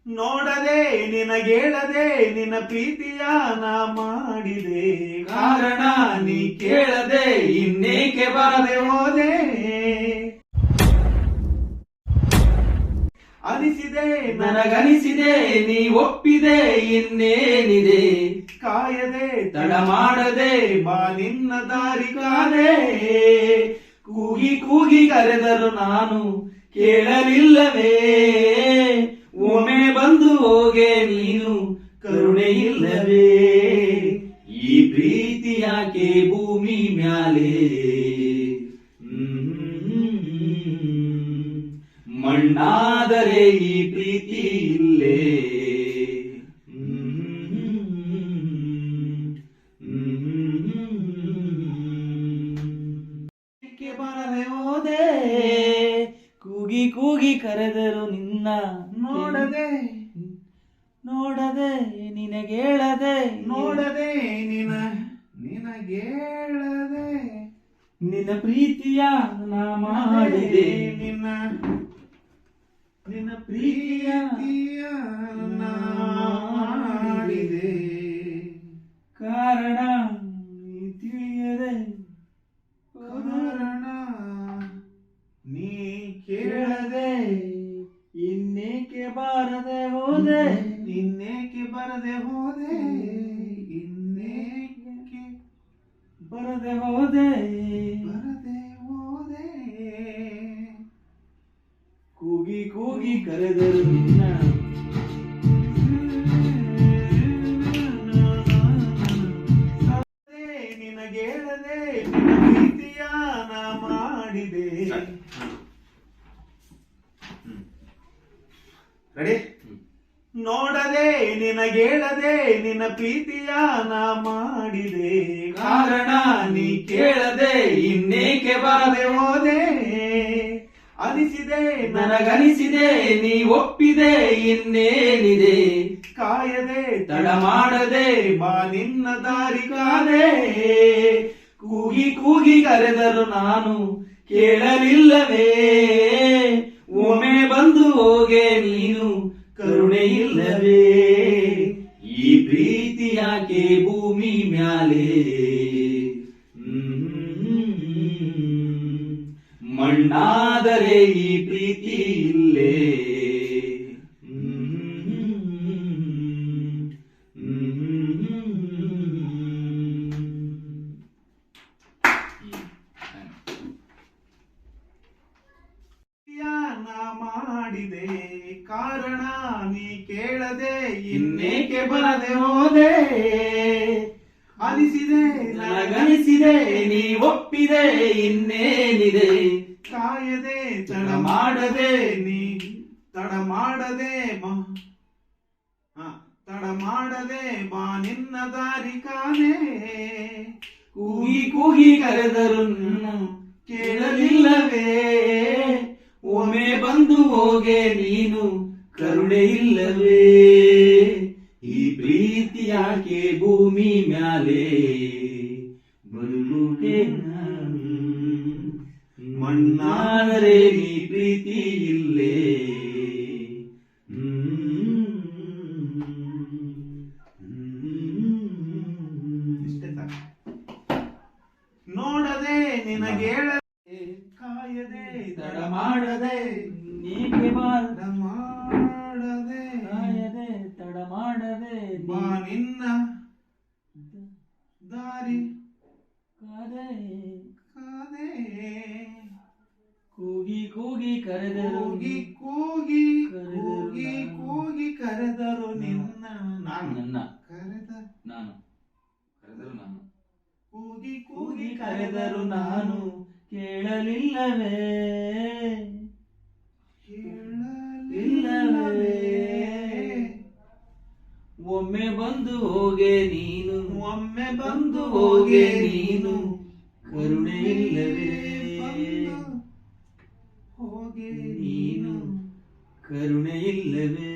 ನೋಡದೆ ನಿನಗೇಳದೆ ನಿನ್ನ ಪ್ರೀತಿಯ ನಾ ಮಾಡಿದೆ, ಕಾರಣ ನೀ ಕೇಳದೆ ಇನ್ನೇಕೆ ಬರದೆ ಹೋದೆ. ಅನಿಸಿದೆ ನನಗನಿಸಿದೆ ನೀ ಒಪ್ಪಿದೆ ಇನ್ನೇನಿದೆ, ಕಾಯದೆ ತಡ ಮಾಡದೆ ಬಾ ನಿನ್ನ ದಾರಿ ಕಾದೆ. ಕೂಗಿ ಕೂಗಿ ಕರೆದರು ನಾನು ಕೇಳಲಿಲ್ಲವೇ, ಒಮ್ಮೆ ಬಂದು ಹೋಗೆ ನೀನು ಕರುಣೆ ಇಲ್ಲವೇ. ಈ ಪ್ರೀತಿ ಯಾಕೆ ಭೂಮಿ ಮ್ಯಾಲೆ ಮಣ್ಣಾದರೆ ಈ ಪ್ರೀತಿ ಇಲ್ಲೇ. ಬರದೆ ಹೋದೆ ಕೂಗಿ ಕೂಗಿ ಕರೆದರು ನಿನ್ನ ನೋಡದೆ, ನೋಡದೆ ನಿನಗೇಳದೆ, ನೋಡದೆ ನಿನಗೇಳದೆ ನಿನ್ನ ಪ್ರೀತಿಯ ನಾ ಮಾಡಿದೆ, ನಿನ್ನ ಪ್ರೀತಿಯ ನಾ ಮಾಡಿದೆ. ಕಾರಣ ನೀ ತಿಳಿಯದೆ, ಕಾರಣ ನೀ ಕೇಳದೆ ಇನ್ನೇಕೆ ಬಾರದೆ ಹೋದೆ, ಇನ್ನೇಕೆ ಬರದೆ ಹೋದೆ, ಇನ್ನೇಕೆ ಬರದೆ ಹೋದೆ, ಬರದೆ ಹೋದೆ. ಕೂಗಿ ಕೂಗಿ ಕರೆದರು ನಿನ್ನ ನಿನಗೇಳದೆ ನಿನ್ನ ಪ್ರೀತಿಯ ನಾ ಮಾಡಿದೆ. ರೆಡಿ? ನೋಡದೆ ನಿನಗೇಳದೆ ನಿನ್ನ ಪ್ರೀತಿಯ ನಾ ಮಾಡಿದೆ, ಕಾರಣ ನೀ ಕೇಳದೆ ಇನ್ನೇಕೆ ಬರದೆ ಹೋದೆ. ಅನಿಸಿದೆ ನನಗನಿಸಿದೆ ನೀ ಒಪ್ಪಿದೆ ಇನ್ನೇನಿದೆ, ಕಾಯದೆ ತಡ ಮಾಡದೆ ಬಾ ನಿನ್ನ ದಾರಿ ಕಾದೆ. ಕೂಗಿ ಕೂಗಿ ಕರೆದರು ನಾನು ಕೇಳಲಿಲ್ಲವೇ, ಒಮ್ಮೆ ಬಂದು ಹೋಗೆ ನೀನು ಕರುಣೆ ಇಲ್ಲವೇ. ಈ ಪ್ರೀತಿ ಯಾಕೆ ಭೂಮಿ ಮ್ಯಾಲೆ ಮಣ್ಣಾದರೆ ಈ ಪ್ರೀತಿ ಇಲ್ಲೇ. ನಾ ಮಾಡಿದೆ, ಕಾರಣ ನೀ ಕೇಳದೆ ಇನ್ನೇಕೆ ಬರದೆ ಹೋದೆ. ಅನಿಸಿದೆ ನನಗನಿಸಿದೆ ನೀ ಒಪ್ಪಿದೆ ಇನ್ನೇನಿದೆ, ಕಾಯದೆ ತಡ ಮಾಡದೆ ನೀ ತಡ ಮಾಡದೆ ತಡ ಮಾಡದೆ ಬಾ ನಿನ್ನ ದಾರಿ ಕಾದೆ. ಕೂಗಿ ಕೂಗಿ ಕರೆದರು ಕೇಳಲಿಲ್ಲವೇ, ಒಮ್ಮೆ ಬಂದು ಹೋಗೆ ನೀನು ಕರುಣೆ ಇಲ್ಲವೇ. ಈ ಪ್ರೀತಿ ಯಾಕೆ ಭೂಮಿ ಮ್ಯಾಲೆ ಬದುಕುಗೆ ಮಣ್ಣಾದರೆ ಈ ಪ್ರೀತಿ ಇಲ್ಲೇ. ನೋಡದೆ ನಿನಗೇಳದೆ ಕಾಯದೆ ತಡ ಮಾಡದೆ ನೀಕೆ ಬಾರದ ಮಾಡದೆ, ಕಾಯದೆ ತಡ ಮಾಡದೆ ಬಾ ನಿನ್ನ ದಾರಿ ಕಾದೆ ಕಾದೆ. ಕೂಗಿ ಕೂಗಿ ಕರೆದರು, ಕೂಗಿ ಕೂಗಿ ಕೂಗಿ ಕರೆದರು ನಿನ್ನ ನನ್ನ ನಾನು ಕರೆದರು ನಾನು, ಕೂಗಿ ಕೂಗಿ ಕರೆದರು ನಾನು ಕೇಳಲಿಲ್ಲವೇ, ಕೇಳಲಿಲ್ಲವೇ. ಒಮ್ಮೆ ಬಂದು ಹೋಗೆ ನೀನು, ಒಮ್ಮೆ ಬಂದು ಹೋಗೆ ನೀನು ಕರುಣೆ ಇಲ್ಲವೇ. ಹೋಗೆ ನೀನು ಕರುಣೆ ಇಲ್ಲವೇ.